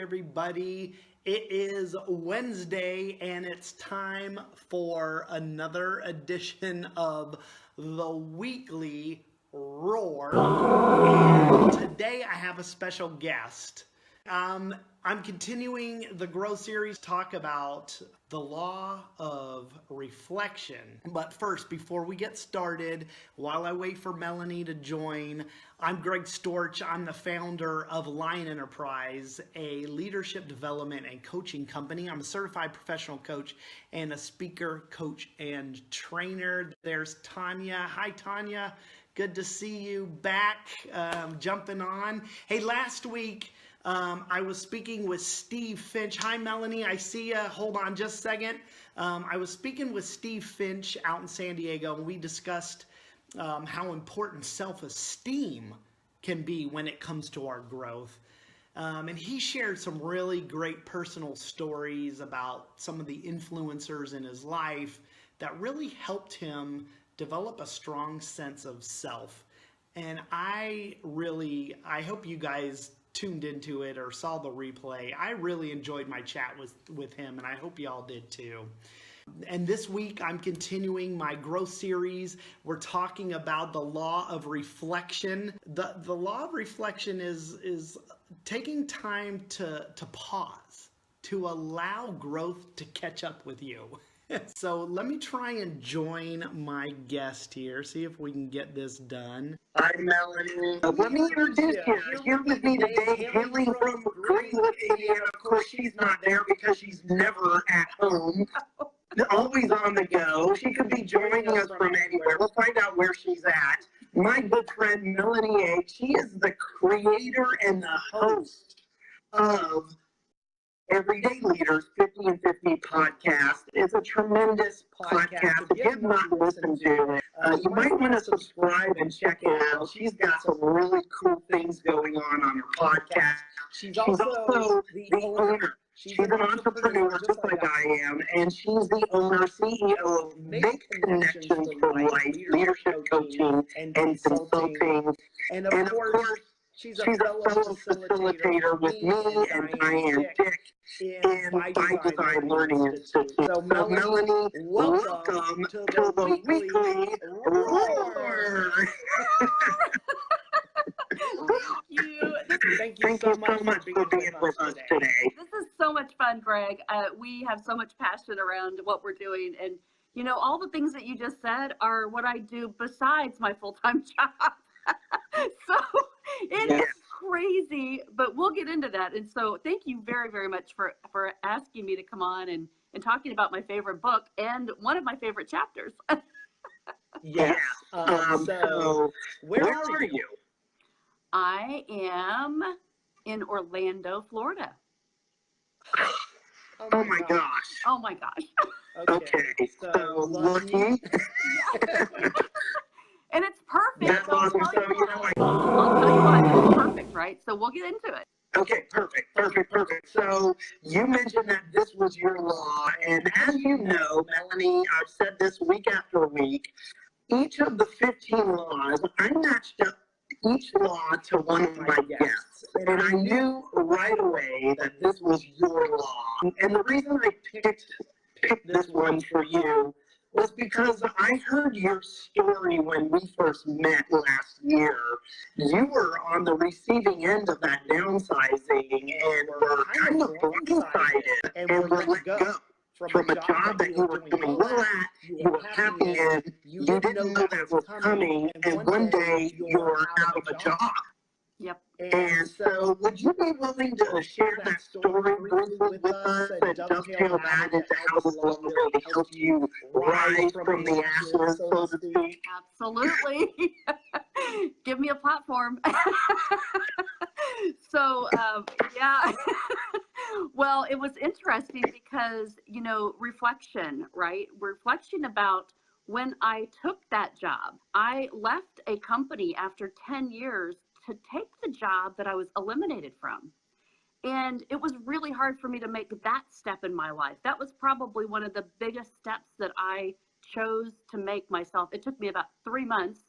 everybody. It is Wednesday and it's time for another edition of the weekly Roar. And today I have a special guest. I'm continuing the Grow series, talk about the law of reflection. But first, before we get started, while I wait for Melahni to join, I'm Greg Storch. I'm the founder of Lion Enterprise, a leadership development and coaching company. I'm a certified professional coach and a speaker, coach, and trainer. There's Tanya. Hi, Tanya. Good to see you back, jumping on. Hey, last week, I was speaking with Steve Finch. Hi, Melahni. I see you. Hold on just a second. I was speaking with Steve Finch out in San Diego, and we discussed how important self-esteem can be when it comes to our growth. And he shared some really great personal stories about some of the influencers in his life that really helped him develop a strong sense of self. And I hope you guys tuned into it or saw the replay. I really enjoyed my chat with him, and I hope y'all did too. And this week I'm continuing my growth series. We're talking about the law of reflection. The law of reflection is taking time to pause, to allow growth to catch up with you. So let me try and join my guest here, see if we can get this done. Hi, Melahni. Let me introduce you. Here with me today, hailing from Greenwood, Indiana. Of course, she's not there because she's never at home, always on the go. She could be joining us from anywhere. We'll find out where she's at. My good friend, Melahni Ake, she is the creator and the host of Everyday Leaders 50 and 50 podcast. It's a tremendous podcast. If you have not listened to it, you might want to subscribe and check it out. She's got some really cool things going on her podcast. She's also the owner. She's an entrepreneur just like I am, and she's the owner, CEO of Make Connections for Life, leadership coaching and consulting. And of course, she's a fellow facilitator with me and Diane Dick in By Design Learning Institute. So Melahni, welcome to the weekly Roar. Thank you so much for being with us today. This is so much fun, Greg. We have so much passion around what we're doing. And, you know, all the things that you just said are what I do besides my full-time job. So it is crazy, but we'll get into that. And so thank you very, very much for asking me to come on and talking about my favorite book and one of my favorite chapters. Yes. So where are you? I am in Orlando, Florida. Oh my gosh. Oh my gosh. Okay. So lucky. And it's perfect. That's awesome. So, you know, I'll tell you what, it's perfect, right? So we'll get into it. Okay, perfect. So you mentioned that this was your law, and as you know, Melahni, I've said this week after week, each of the 15 laws, I matched up each law to one of my guests, and I knew right away that this was your law. And the reason I picked this one for you was because I heard your story when we first met last year. You were on the receiving end of that downsizing and were kind of blindsided and were let go from a job that you were doing well at, you were happy in, you didn't know that was coming, and one day you're out of a job. Yep. And so would you be willing to share that story briefly with us and dovetail that into how this law really helped you rise from the ashes, so to speak? Absolutely. Give me a platform. So, yeah. Well, it was interesting because, you know, reflection, right? Reflection about when I took that job. I left a company after 10 years to take the job that I was eliminated from. And it was really hard for me to make that step in my life. That was probably one of the biggest steps that I chose to make myself. It took me about 3 months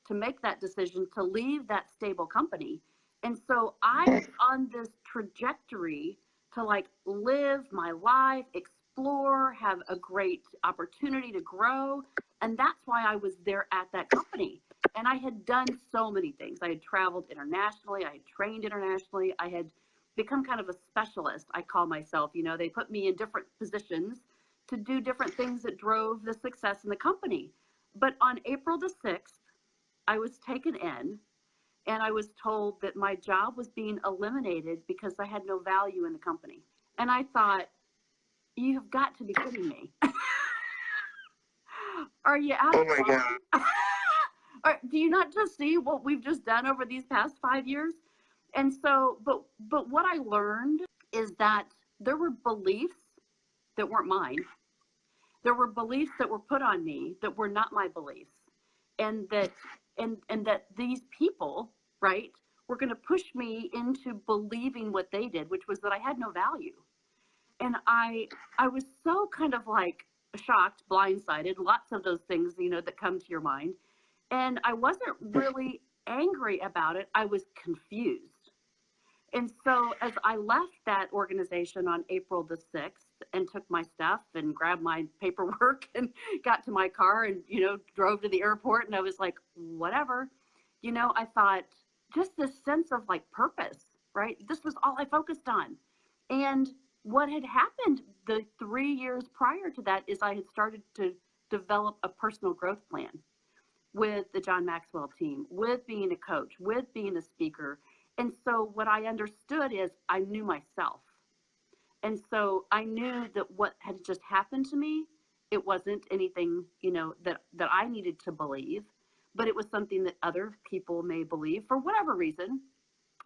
to make that decision to leave that stable company. And so I was on this trajectory to like live my life, explore, have a great opportunity to grow. And that's why I was there at that company. And I had done so many things. I had traveled internationally. I had trained internationally. I had become kind of a specialist, I call myself. You know, they put me in different positions to do different things that drove the success in the company. But on April the 6th, I was taken in and I was told that my job was being eliminated because I had no value in the company. And I thought, you've got to be kidding me. Are you out of Oh my God. Do you not just see what we've just done over these past 5 years? And so, but what I learned is that there were beliefs that weren't mine. There were beliefs that were put on me that were not my beliefs. And that that these people, right, were going to push me into believing what they did, which was that I had no value. And I was so kind of like shocked, blindsided, lots of those things, you know, that come to your mind. And I wasn't really angry about it. I was confused. And so as I left that organization on April the 6th and took my stuff and grabbed my paperwork and got to my car and, you know, drove to the airport, and I was like, whatever, you know, I thought just this sense of like purpose, right? This was all I focused on. And what had happened the 3 years prior to that is I had started to develop a personal growth plan with the John Maxwell team, with being a coach, with being a speaker. And so what I understood is I knew myself. And so I knew that what had just happened to me, it wasn't anything, you know, that I needed to believe, but it was something that other people may believe for whatever reason.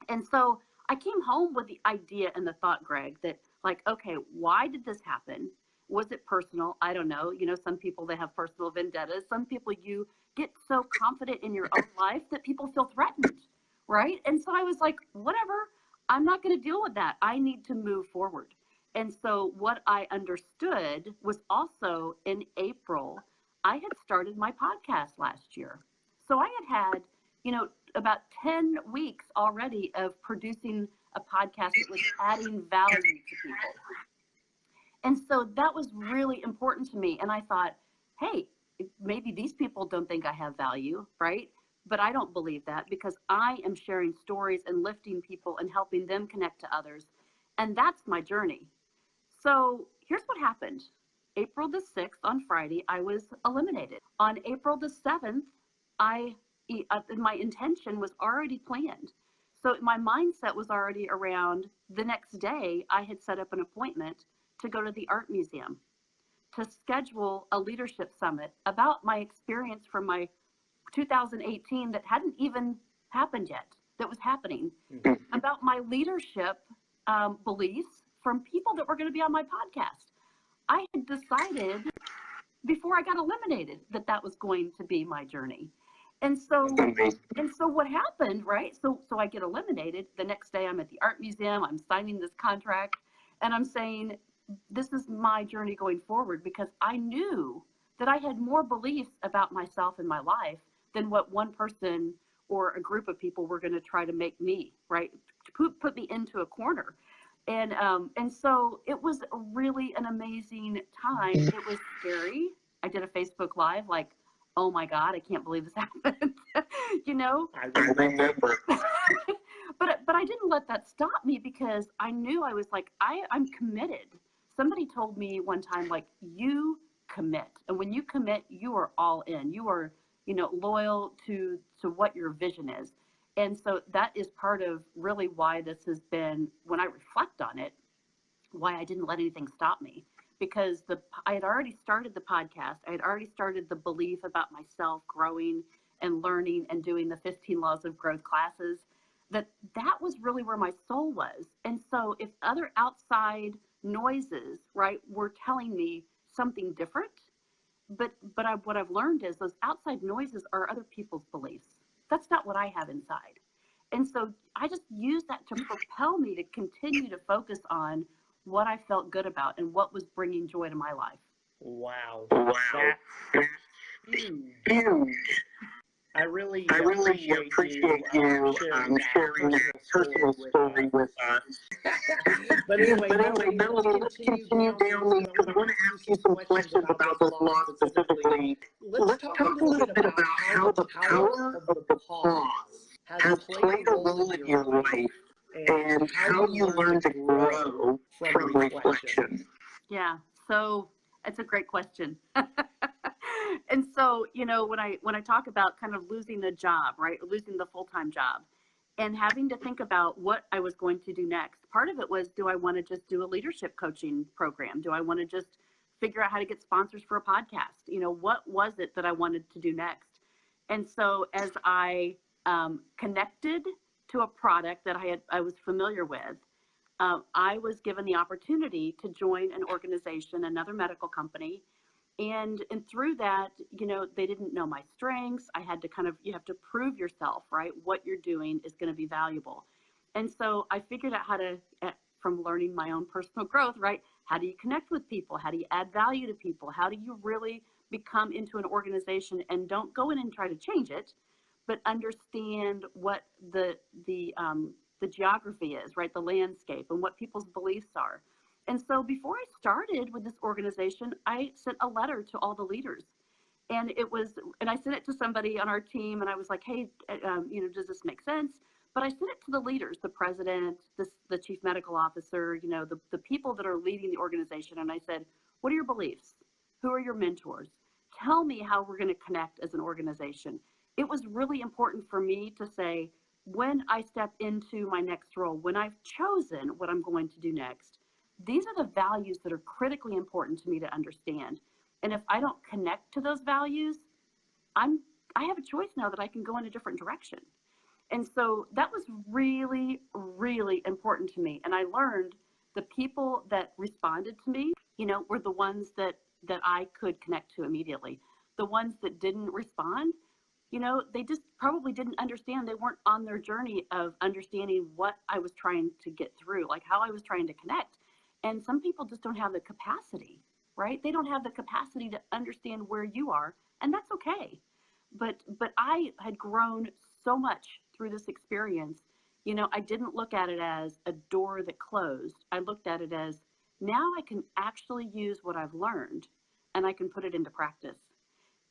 And so I came home with the idea and the thought, Greg, that like, okay, why did this happen? Was it personal? I don't know. You know, some people, they have personal vendettas. Some people, you get so confident in your own life that people feel threatened, right? And so I was like, whatever, I'm not going to deal with that. I need to move forward. And so what I understood was also in April, I had started my podcast last year. So I had, you know, about 10 weeks already of producing a podcast that was adding value to people. And so that was really important to me. And I thought, hey, maybe these people don't think I have value, right? But I don't believe that, because I am sharing stories and lifting people and helping them connect to others. And that's my journey. So here's what happened. April the 6th, on Friday, I was eliminated. On April the 7th, my intention was already planned. So my mindset was already around the next day. I had set up an appointment to go to the art museum to schedule a leadership summit about my experience from my 2018 that hadn't even happened yet, that was happening, about my leadership beliefs from people that were going to be on my podcast. I had decided before I got eliminated that that was going to be my journey. And so what happened, right? So I get eliminated. The next day I'm at the art museum, I'm signing this contract, and I'm saying, this is my journey going forward, because I knew that I had more beliefs about myself and my life than what one person or a group of people were going to try to make me, right? Put me into a corner. And so it was really an amazing time. It was scary. I did a Facebook Live, like, oh my God, I can't believe this happened. You know? I remember. But I didn't let that stop me, because I knew, I was like, I'm committed. Somebody told me one time, like, you commit. And when you commit, you are all in. You are, you know, loyal to what your vision is. And so that is part of really why this has been, when I reflect on it, why I didn't let anything stop me. Because I had already started the podcast. I had already started the belief about myself growing and learning and doing the 15 Laws of Growth classes. That was really where my soul was. And so if other outside noises, right, were telling me something different, but what I've learned is those outside noises are other people's beliefs. That's not what I have inside. And so I just used that to propel me to continue to focus on what I felt good about and what was bringing joy to my life. Wow. Wow. That's huge. Huge. I really I really appreciate you sharing that personal story with us. But anyway, Melanie, let's continue down these because I want to ask you some questions about this law specifically. Let's talk a little bit about how the power of the pause has played a role in your life and how you learn to grow from reflection. Yeah, so it's a great question. And so, you know, when I talk about kind of losing the job, right, losing the full-time job and having to think about what I was going to do next, part of it was, do I want to just do a leadership coaching program? Do I want to just figure out how to get sponsors for a podcast? You know, what was it that I wanted to do next? And so as I connected to a product that I was familiar with, I was given the opportunity to join an organization, another medical company. And through that, you know, they didn't know my strengths. I had to you have to prove yourself, right? What you're doing is going to be valuable. And so I figured out how to, from learning my own personal growth, right? How do you connect with people? How do you add value to people? How do you really become into an organization and don't go in and try to change it, but understand what the geography is, right? The landscape and what people's beliefs are. And so before I started with this organization, I sent a letter to all the leaders. And I sent it to somebody on our team and I was like, hey, you know, does this make sense? But I sent it to the leaders, the president, the chief medical officer, you know, the people that are leading the organization. And I said, what are your beliefs? Who are your mentors? Tell me how we're going to connect as an organization. It was really important for me to say, when I step into my next role, when I've chosen what I'm going to do next, these are the values that are critically important to me to understand. And if I don't connect to those values, I have a choice now that I can go in a different direction. And so that was really, really important to me. And I learned the people that responded to me, you know, were the ones that I could connect to immediately. The ones that didn't respond, you know, they just probably didn't understand. They weren't on their journey of understanding what I was trying to get through, like how I was trying to connect. And some people just don't have the capacity, right? They don't have the capacity to understand where you are, and that's okay. But I had grown so much through this experience. You know, I didn't look at it as a door that closed. I looked at it as, now I can actually use what I've learned and I can put it into practice.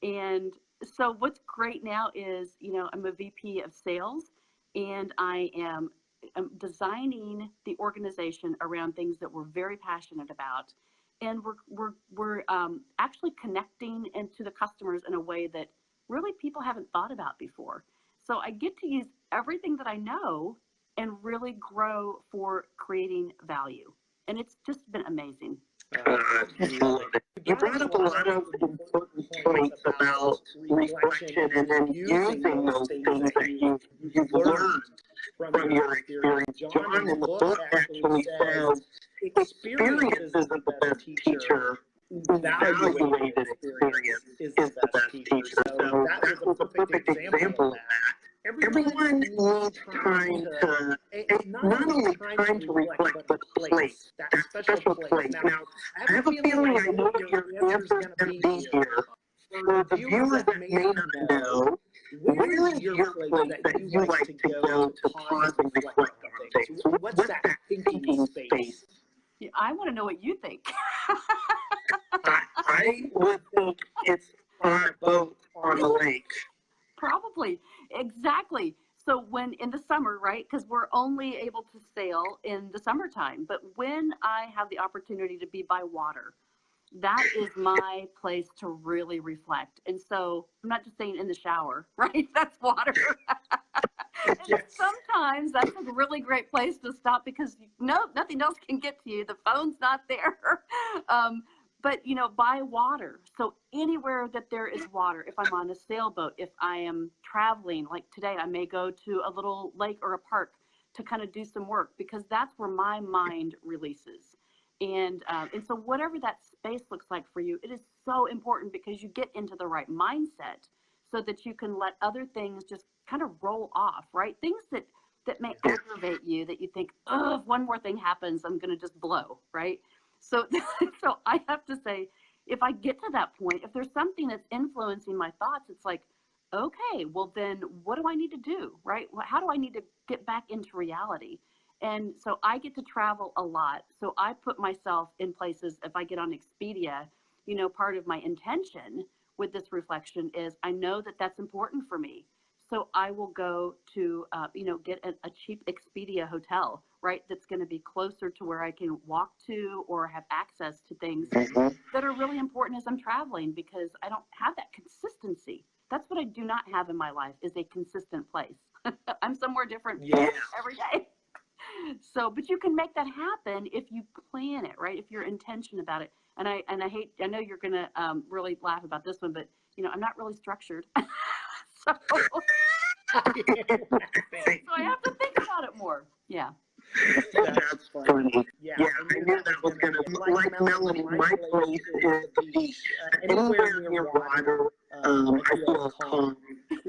And so what's great now is, you know, I'm a VP of sales and I'm designing the organization around things that we're very passionate about. And we're actually connecting into the customers in a way that really people haven't thought about before. So I get to use everything that I know and really grow for creating value. And it's just been amazing. You brought up a lot of important points about reflection and then using those things that you've learned from your experience. John in the book actually says experience isn't the best teacher. Evaluated experience is the best teacher. So that was a perfect example of that. Everyone needs time to, not only time to reflect, but place, that special place. Now, I have a feeling I know what your answer is going to be here. For the viewers that may not know, where is your place that you like to go to pause and reflect on things? What's that thinking space? I want to know what you think. I would think it's on a boat on the lake. Probably, exactly. So when in the summer, right, because we're only able to sail in the summertime, but when I have the opportunity to be by water, that is my place to really reflect. And so I'm not just saying in the shower, right? That's water. And sometimes that's a really great place to stop because nothing else can get to you. The phone's not there. But, you know, by water. So anywhere that there is water, if I'm on a sailboat, if I am traveling, like today, I may go to a little lake or a park to kind of do some work because that's where my mind releases. And so whatever that space looks like for you, it is so important because you get into the right mindset so that you can let other things just kind of roll off, right? Things that may aggravate you, that you think, oh, if one more thing happens, I'm going to just blow, right? So I have to say, if I get to that point, if there's something that's influencing my thoughts, it's like, okay, well then what do I need to do, right? How do I need to get back into reality? And so I get to travel a lot. So I put myself in places. If I get on Expedia, part of my intention with this reflection is I know that that's important for me. So I will go to, get a cheap Expedia hotel, right? That's going to be closer to where I can walk to or have access to things that are really important as I'm traveling, because I don't have that consistency. That's what I do not have in my life, is a consistent place. I'm somewhere different every day. So, but you can make that happen if you plan it, right? If you're intention about it. And I know you're going to really laugh about this one, but I'm not really structured. So, so I have to think about it more. Yeah. That's funny. Yeah, I knew that was going to, like Melanie, my place is the beach. Anywhere near water, I feel calm,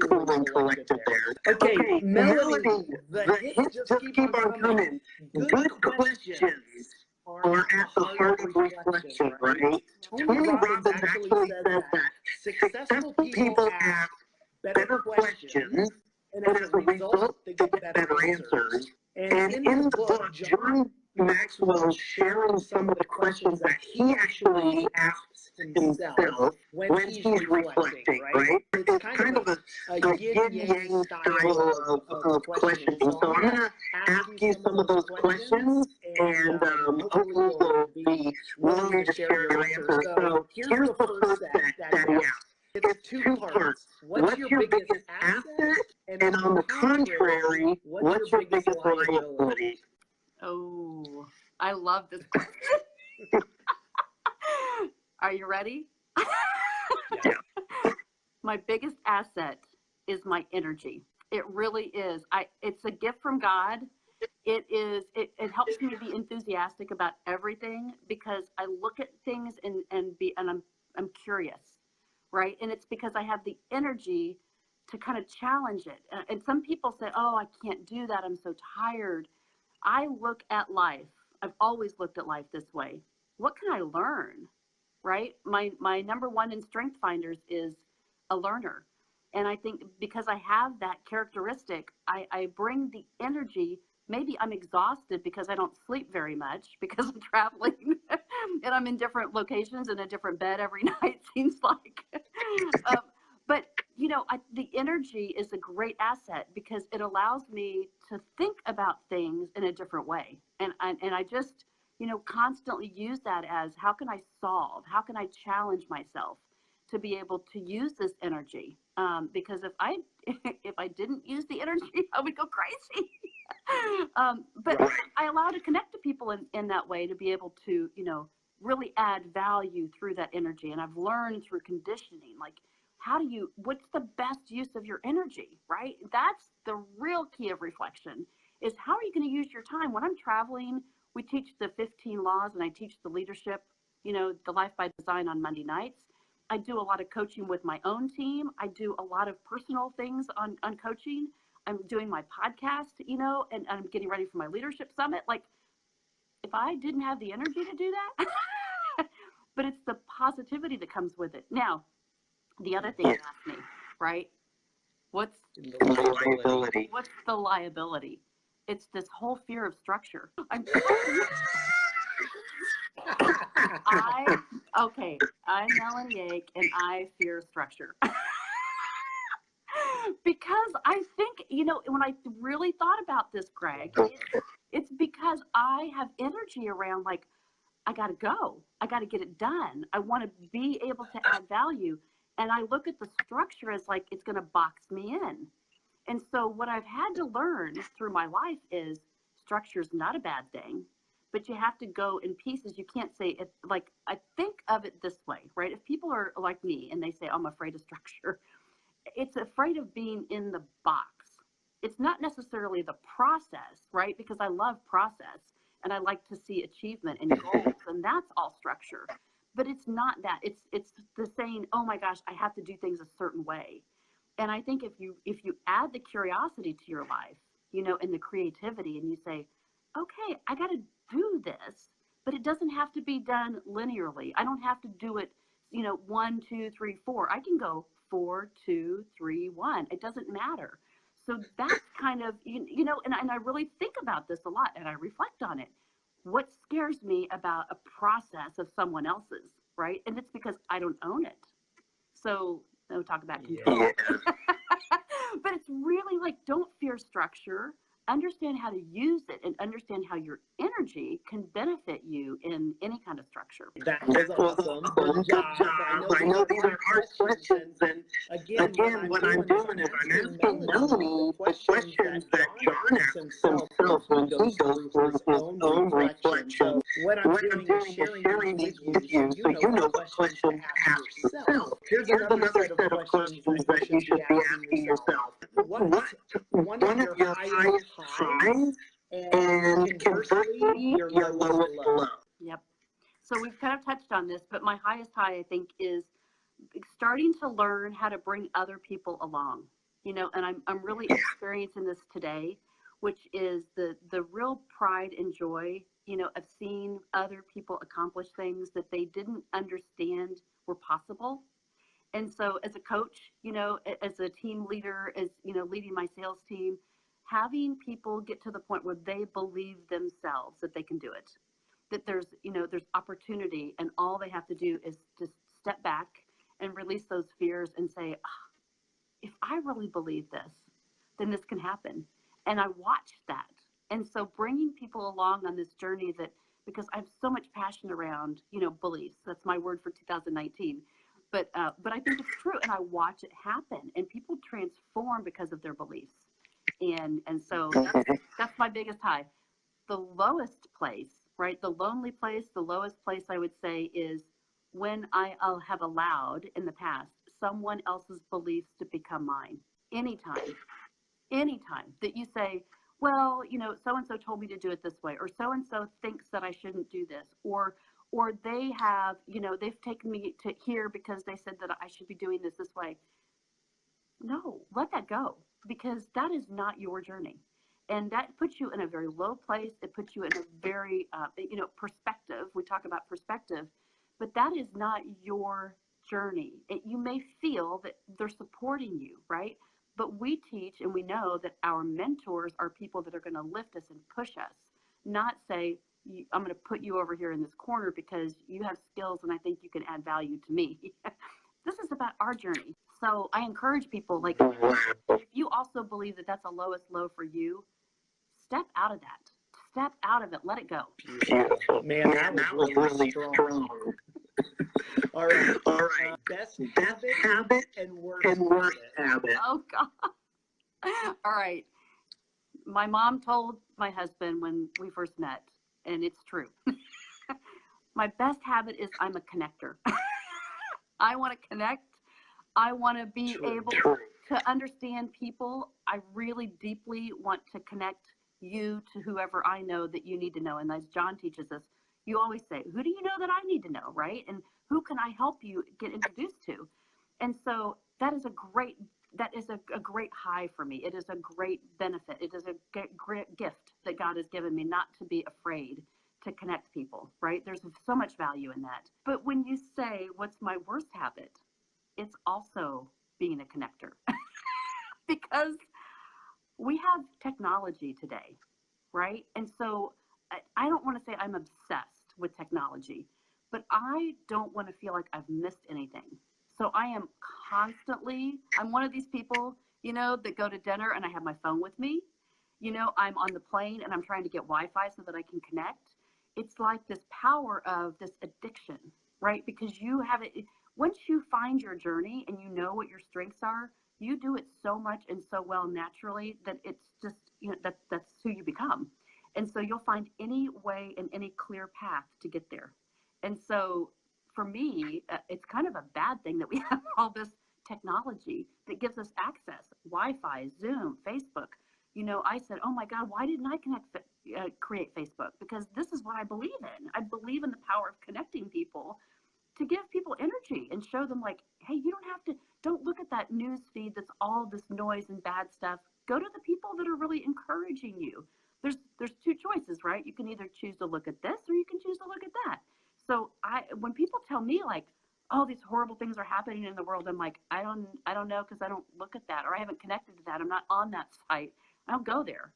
cool, and collected there. Okay, Melanie, the hits just keep on coming. Good questions are at the heart of reflection, right? Tony Robbins actually says that successful people ask better questions, and as a result, they get better answers. And in the book, John Maxwell is sharing some of the questions that he actually asks himself when he's reflecting, right? It's kind of a yin-yang style of questioning. So I'm going to ask you some of those questions, and hopefully you'll be willing to share your answers. So here's the first set that he asks. It's two parts. What's your biggest asset? And on the contrary, what's your biggest liability? Oh, I love this question. Are you ready? Yeah. My biggest asset is my energy. It really is. It's a gift from God. It helps me be enthusiastic about everything, because I look at things and I'm curious. Right. And it's because I have the energy to kind of challenge it. And some people say, oh, I can't do that, I'm so tired. I look at life. I've always looked at life this way. What can I learn? Right. My number one in Strength Finders is a learner. And I think because I have that characteristic, I bring the energy. Maybe I'm exhausted because I don't sleep very much, because I'm traveling and I'm in different locations in a different bed every night, seems like. But, the energy is a great asset, because it allows me to think about things in a different way. And I just, constantly use that as, how can I solve? How can I challenge myself to be able to use this energy? Because if I didn't use the energy, I would go crazy. But I allow to connect to people in that way, to be able to, really add value through that energy. And I've learned through conditioning, like, what's the best use of your energy, right? That's the real key of reflection, is how are you going to use your time? When I'm traveling, we teach the 15 laws, and I teach the leadership, the Life by Design on Monday nights. I do a lot of coaching with my own team. I do a lot of personal things on coaching. I'm doing my podcast, and I'm getting ready for my leadership summit. Like, if I didn't have the energy to do that, but it's the positivity that comes with it. Now, the other thing you asked me, right? What's Liability. What's the liability? It's this whole fear of structure. I'm Melahni Ake, and I fear structure. Because I think, when I really thought about this, Greg, it's because I have energy around, like, I got to go. I got to get it done. I want to be able to add value. And I look at the structure as like, it's going to box me in. And so what I've had to learn through my life is structure is not a bad thing, but you have to go in pieces. You can't say it, like, I think of it this way, right? If people are like me and they say, I'm afraid of structure, it's afraid of being in the box. It's not necessarily the process, right? Because I love process and I like to see achievement and goals, and that's all structure. But it's not that. It's the saying, oh my gosh, I have to do things a certain way. And I think if you add the curiosity to your life, and the creativity, and you say, okay, I got to do this, but it doesn't have to be done linearly. I don't have to do it, 1, 2, 3, 4. I can go 4, 2, 3, 1. It doesn't matter. So that's kind of, you know, and I really think about this a lot and I reflect on it. What scares me about a process of someone else's, right? And it's because I don't own it. So we'll talk about control. Yeah. But it's really like, don't fear structure. Understand how to use it and understand how your energy can benefit you in any kind of structure. That was awesome. Good job. I know these are hard questions, and again, what I'm doing is I'm asking Melanie the questions that John asks himself when he goes through his own reflection. What I'm doing is sharing these with you so you know what questions to ask yourself. Here's another set of questions that you should be asking yourself. What's one of your highest highs, and conversely, your lowest low? Yep. So we've kind of touched on this, but my highest high, I think, is starting to learn how to bring other people along. You know, and I'm really experiencing this today, which is the real pride and joy, you know, of seeing other people accomplish things that they didn't understand were possible. And so as a coach, you know, as a team leader, as, you know, leading my sales team, having people get to the point where they believe themselves that they can do it, that there's, you know, there's opportunity, and all they have to do is just step back and release those fears and say, oh, if I really believe this, then this can happen. And I watched that. And so bringing people along on this journey, that because I have so much passion around, you know, beliefs. That's my word for 2019. But I think it's true, and I watch it happen, and people transform because of their beliefs. And so that's my biggest high. The lowest place, right? The lonely place, the lowest place I would say is when I'll have allowed in the past someone else's beliefs to become mine. Anytime that you say, well, you know, so-and-so told me to do it this way, or so-and-so thinks that I shouldn't do this, or they have, you know, they've taken me to here because they said that I should be doing this way. No, let that go, because that is not your journey. And that puts you in a very low place. It puts you in a very, you know, perspective. We talk about perspective, but that is not your journey. You may feel that they're supporting you, right? But we teach and we know that our mentors are people that are going to lift us and push us, not say, I'm going to put you over here in this corner because you have skills and I think you can add value to me. This is about our journey. So I encourage people, like, if you also believe that that's a lowest low for you, step out of that. Step out of it. Let it go. Beautiful. Man, that was really strong. All right. Best habit and worst habit. Oh, God. All right. My mom told my husband when we first met, and it's true. My best habit is I'm a connector. I want to connect. I want to be able to understand people. I really deeply want to connect you to whoever I know that you need to know. And as John teaches us, you always say, who do you know that I need to know, right? And who can I help you get introduced to? And so that is a great high for me. It is a great benefit. It is a great gift that God has given me, not to be afraid to connect people, right? There's so much value in that. But when you say, what's my worst habit? It's also being a connector. Because we have technology today, right? And so I don't want to say I'm obsessed with technology, but I don't want to feel like I've missed anything. So I am constantly, I'm one of these people, you know, that go to dinner and I have my phone with me. You know, I'm on the plane and I'm trying to get Wi-Fi so that I can connect. It's like this power of this addiction, right? Because you have it, once you find your journey and you know what your strengths are, you do it so much and so well naturally that it's just, you know, that's who you become. And so you'll find any way and any clear path to get there. And so for me, it's kind of a bad thing that we have all this technology that gives us access, Wi-Fi, Zoom, Facebook. You know, I said, oh my God, why didn't I create Facebook? Because this is what I believe in. I believe in the power of connecting people to give people energy and show them, like, hey, you don't look at that news feed that's all this noise and bad stuff. Go to the people that are really encouraging you. There's two choices, right? You can either choose to look at this or you can choose to look at that. So when people tell me, like, oh, these horrible things are happening in the world. I'm like, I don't know, because I don't look at that, or I haven't connected to that. I'm not on that site. I don't go there.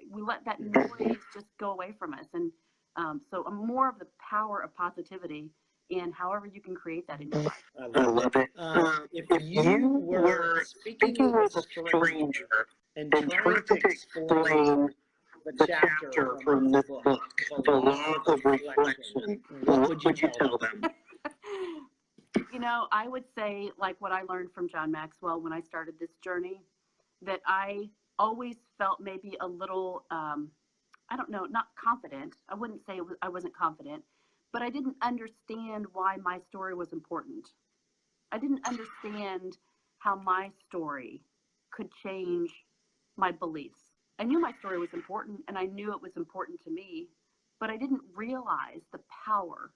We let that noise just go away from us. And so I'm more of the power of positivity, and however you can create that in your life. I love it. If you were speaking with a stranger and trying to explain the chapter from this book, The Law of Reflection, what would you tell them? You know, I would say, like what I learned from John Maxwell when I started this journey, that I always felt maybe a little, I don't know, not confident. I wouldn't say I wasn't confident, but I didn't understand why my story was important. I didn't understand how my story could change my beliefs. I knew my story was important, and I knew it was important to me, but I didn't realize the power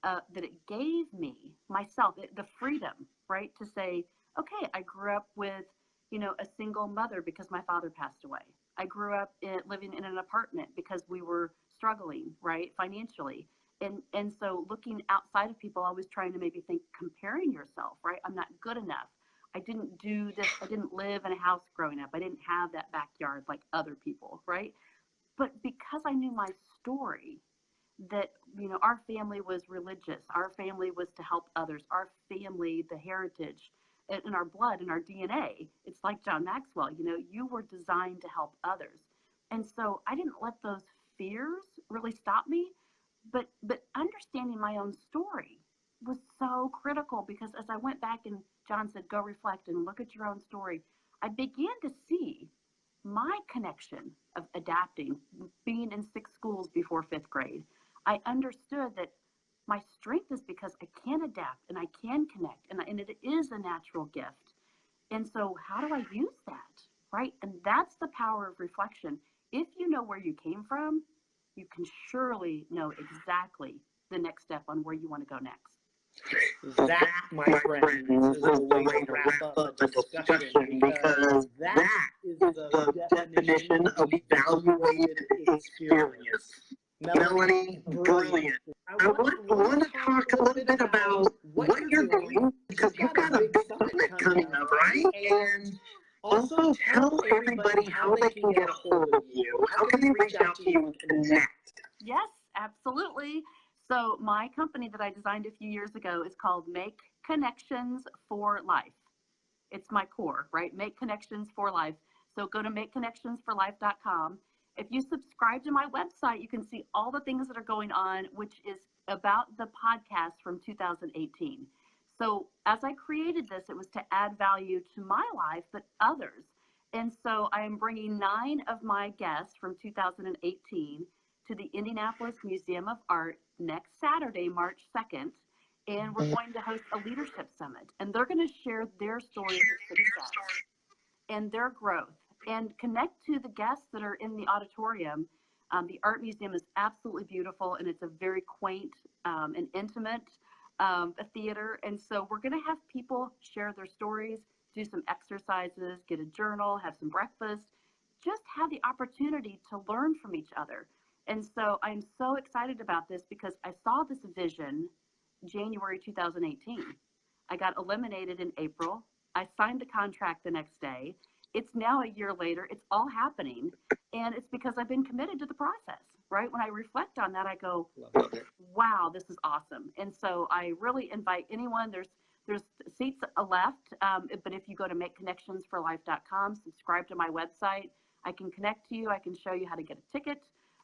that it gave me, myself, the freedom, right, to say, okay, I grew up with, you know, a single mother because my father passed away. I grew up living in an apartment because we were struggling, right, financially. And so looking outside of people, always trying to maybe think, comparing yourself, right? I'm not good enough. I didn't do this. I didn't live in a house growing up. I didn't have that backyard like other people, right? But because I knew my story, that, you know, our family was religious, our family was to help others, our family, the heritage in our blood, in our DNA, it's like John Maxwell, you know, you were designed to help others. And so I didn't let those fears really stop me, but understanding my own story was so critical, because as I went back and John said, go reflect and look at your own story, I began to see my connection of adapting, being in 6 schools before 5th grade. I understood that my strength is because I can adapt and I can connect, and it is a natural gift. And so how do I use that, right? And that's the power of reflection. If you know where you came from, you can surely know exactly the next step on where you want to go next. That, my friends, is the way to wrap up the discussion, because that is the definition of evaluated experience. Melanie, brilliant. I want to talk a little bit about what you're doing, because you've got a big summit coming up, right? And also tell everybody how they can get a hold of you. How can they reach out to you and connect? Yes, absolutely. So my company that I designed a few years ago is called Make Connections for Life. It's my core, right? Make Connections for Life. So go to makeconnectionsforlife.com. If you subscribe to my website, you can see all the things that are going on, which is about the podcast from 2018. So as I created this, it was to add value to my life, but others. And so I am bringing 9 of my guests from 2018 to the Indianapolis Museum of Art next Saturday, March 2nd. And we're going to host a leadership summit. And they're going to share their stories of success and their growth, and connect to the guests that are in the auditorium. The art museum is absolutely beautiful, and it's a very quaint and intimate theater. And so we're going to have people share their stories, do some exercises, get a journal, have some breakfast, just have the opportunity to learn from each other. And so I'm so excited about this, because I saw this vision January 2018. I got eliminated in April. I signed the contract the next day. It's now a year later. It's all happening. And it's because I've been committed to the process, right? When I reflect on that, I go, wow, this is awesome. And so I really invite anyone. There's seats left. But if you go to makeconnectionsforlife.com, subscribe to my website, I can connect to you. I can show you how to get a ticket.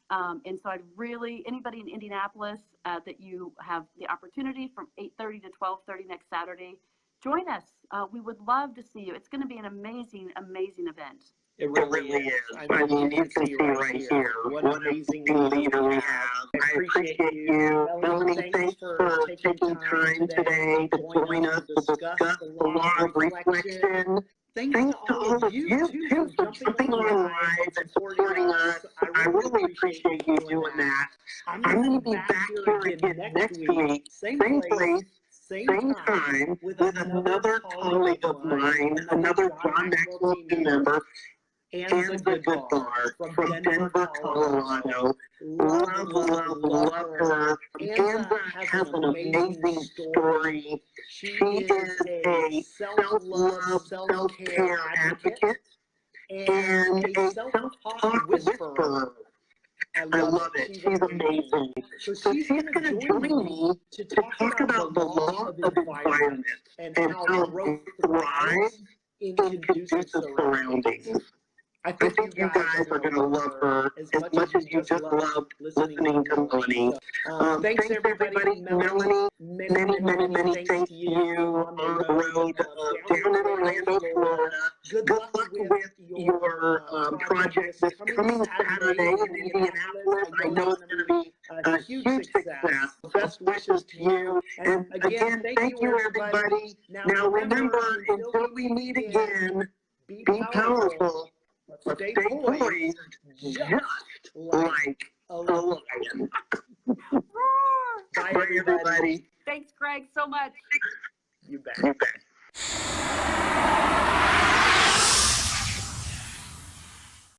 And so I'd really, anybody in Indianapolis that you have the opportunity from 8:30 to 12:30 next Saturday, join us. We would love to see you. It's going to be an amazing, amazing event. It really is. I mean, you can see right here what an amazing leader we have. I appreciate you. Melanie, thanks for taking time today to join us to discuss the law of reflection. Thanks to all of you, too, for jumping on live and supporting us. I really appreciate you doing that. I'm going to be back here again next week, same place, same time, with another colleague of mine, another John Maxwell team member. Ann's a good bar from Denver, Colorado. Love her. Anza has an amazing story. She is a self-love, self-care advocate and a self-talk whisperer. I love it. She's amazing. So she's going to join me to talk about the law of environment and how growth thrives in conducive surroundings. I think you guys are going to love her as much as you just love listening to Melahni. So, thanks everybody. Melahni, many thanks to you on the road down in Orlando, Florida. Good luck with your project this coming Saturday in Indianapolis. I know it's going to be a huge success. Best wishes to you. And again, thank you everybody. Now remember, until we meet again, be powerful. Stay poised, just like a lion. Bye, everybody. Thanks, Greg, so much. You bet.